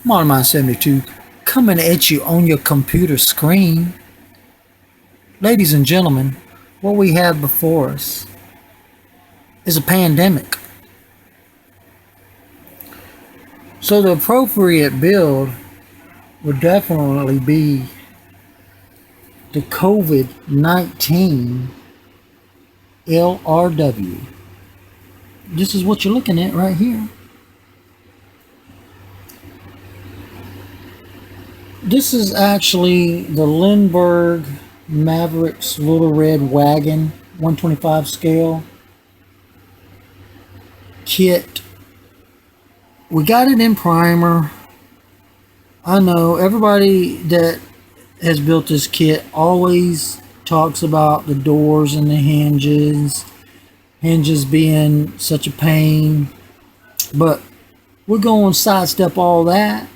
Model Mind 72 coming at you on your computer screen. Ladies and gentlemen, what we have before us is a pandemic. So the appropriate build would definitely be the COVID-19 L.R.W. This is what you're looking at right here. This is actually the Lindberg Maverick's Little Red Wagon 125 scale kit. We got it in primer. I know everybody that has built this kit always talks about the doors and the hinges being such a pain, but we're going to sidestep all that,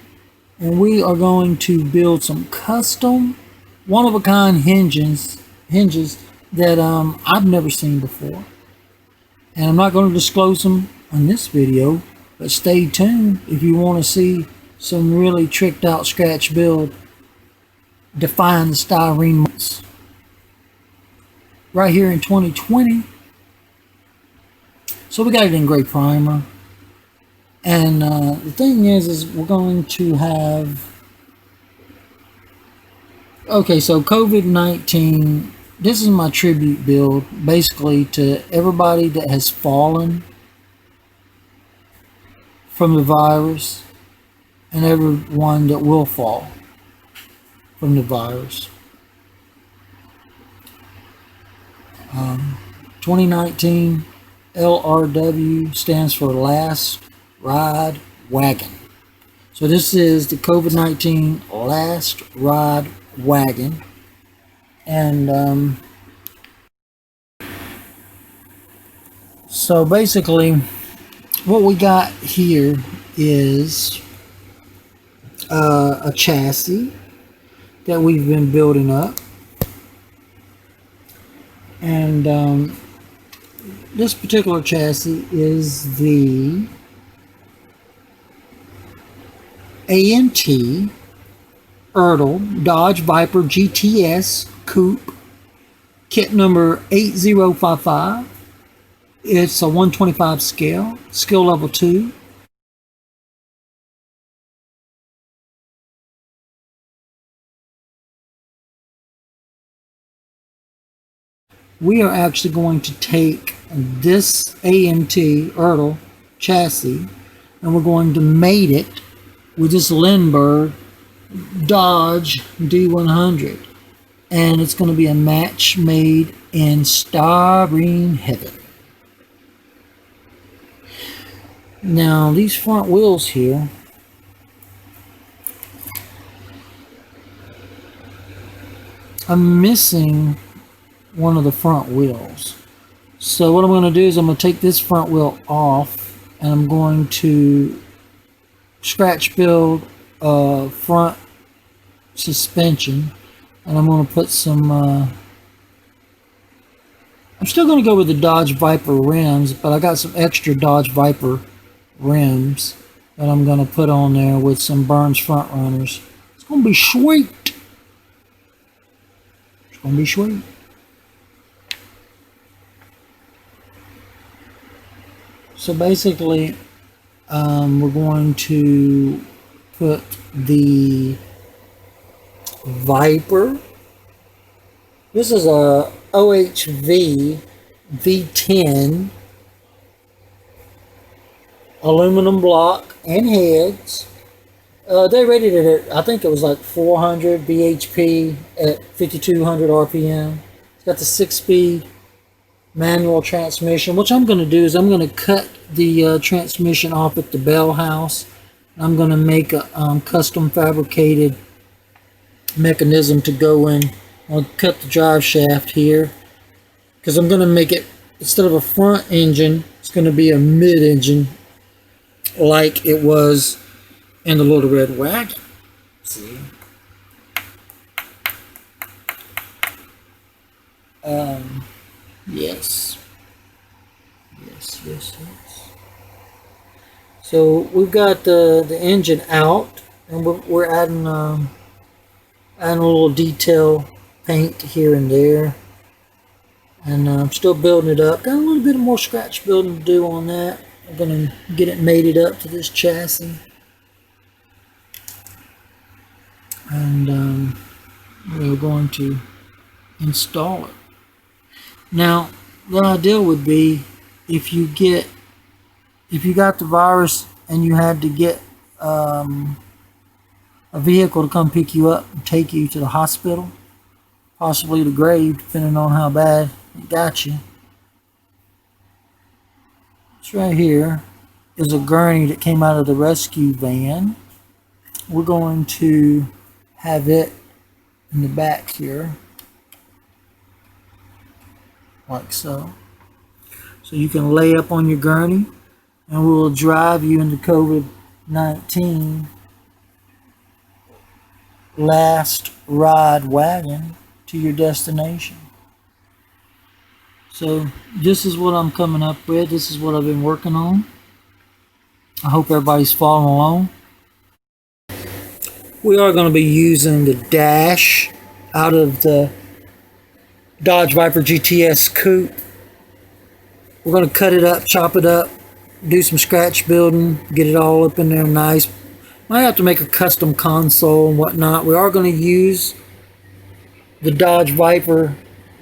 and we are going to build some custom one-of-a-kind hinges that I've never seen before, and I'm not going to disclose them on this video, but stay tuned if you want to see some really tricked out scratch build define the styrene molds right here in 2020. So we got it in gray primer, and the thing is we're going to have, okay, so COVID-19, this is my tribute build basically to everybody that has fallen from the virus and everyone that will fall from the virus. 2019 L.R.W. stands for Last Ride Wagon. So this is the COVID-19 Last Ride Wagon. And so basically what we got here is a chassis that we've been building up, and this particular chassis is the A&T Dodge Viper GTS Coupe kit number 8055. It's a 125 scale, skill level 2. We are actually going to take this A&T chassis and we're going to mate it with this Lindberg Dodge D-100, and it's going to be a match made in styrene heaven. Now these front wheels here, I'm missing one of the front wheels. So what I'm going to do is I'm going to take this front wheel off, and I'm going to scratch build a front suspension, and I'm going to put some I'm still going to go with the Dodge Viper rims, but I got some extra Dodge Viper rims that I'm going to put on there with some Burns front runners. It's going to be sweet. It's going to be sweet. So basically, we're going to put the Viper. This is a OHV V10 aluminum block and heads. They rated it at, I think it was like 400 bhp at 5200 RPM. It's got the 6-speed manual transmission. What I'm going to do is I'm going to cut the transmission off at the bell house. I'm going to make a custom fabricated mechanism to go in. I'll cut the drive shaft here because I'm going to make it, instead of a front engine, it's going to be a mid engine like it was in the Little Red Wagon. See? Yes. So we've got the engine out. and we're adding a little detail paint here and there, and I'm still building it up. Got a little bit more scratch building to do on that. I'm gonna get it mated up to this chassis, and we're going to install it. Now, the idea would be if you got the virus and you had to get a vehicle to come pick you up and take you to the hospital, possibly the grave, depending on how bad it got you. This right here is a gurney that came out of the rescue van. We're going to have it in the back here, like so. So you can lay up on your gurney, and we will drive you into COVID-19 last ride wagon to your destination. So this is what I'm coming up with. This is what I've been working on. I hope everybody's following along. We are going to be using the dash out of the Dodge Viper GTS Coupe. We're going to cut it up, chop it up, do some scratch building, get it all up in there nice. Might have to make a custom console and whatnot. We are going to use the Dodge Viper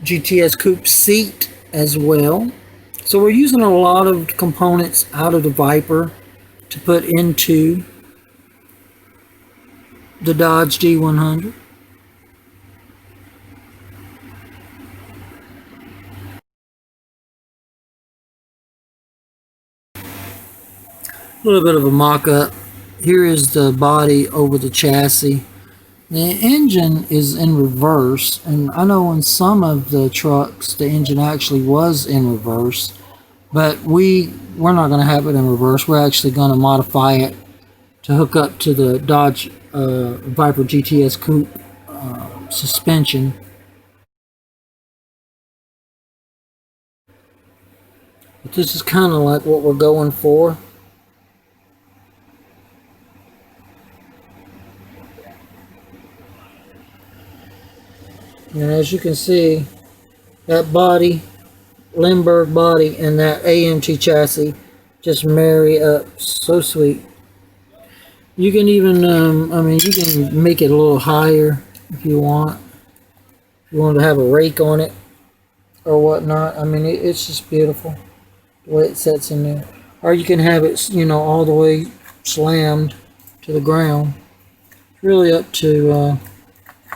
GTS Coupe seat as well. So we're using a lot of components out of the Viper to put into the Dodge A-100. A little bit of a mock-up. Here is the body over the chassis. The engine is in reverse, and I know in some of the trucks the engine actually was in reverse, but we're not going to have it in reverse. We're actually going to modify it to hook up to the Dodge Viper GTS Coupe suspension. But this is kind of like what we're going for. And as you can see, that body, Lindberg body, and that AMT chassis just marry up so sweet. You can even, you can make it a little higher if you want. If you want to have a rake on it or whatnot. I mean, it's just beautiful the way it sets in there. Or you can have it, all the way slammed to the ground. It's really up to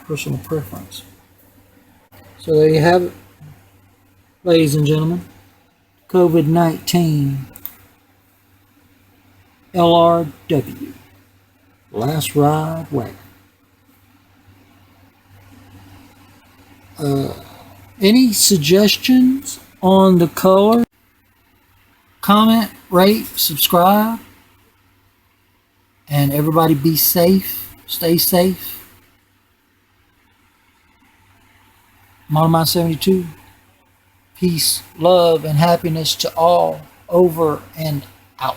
personal preference. So there you have it, ladies and gentlemen. COVID-19 L.R.W. Last ride wagon. Any suggestions on the color? Comment, rate, subscribe, and everybody be safe. Stay safe. Model Mine 72. Peace, love, and happiness to all. Over and out.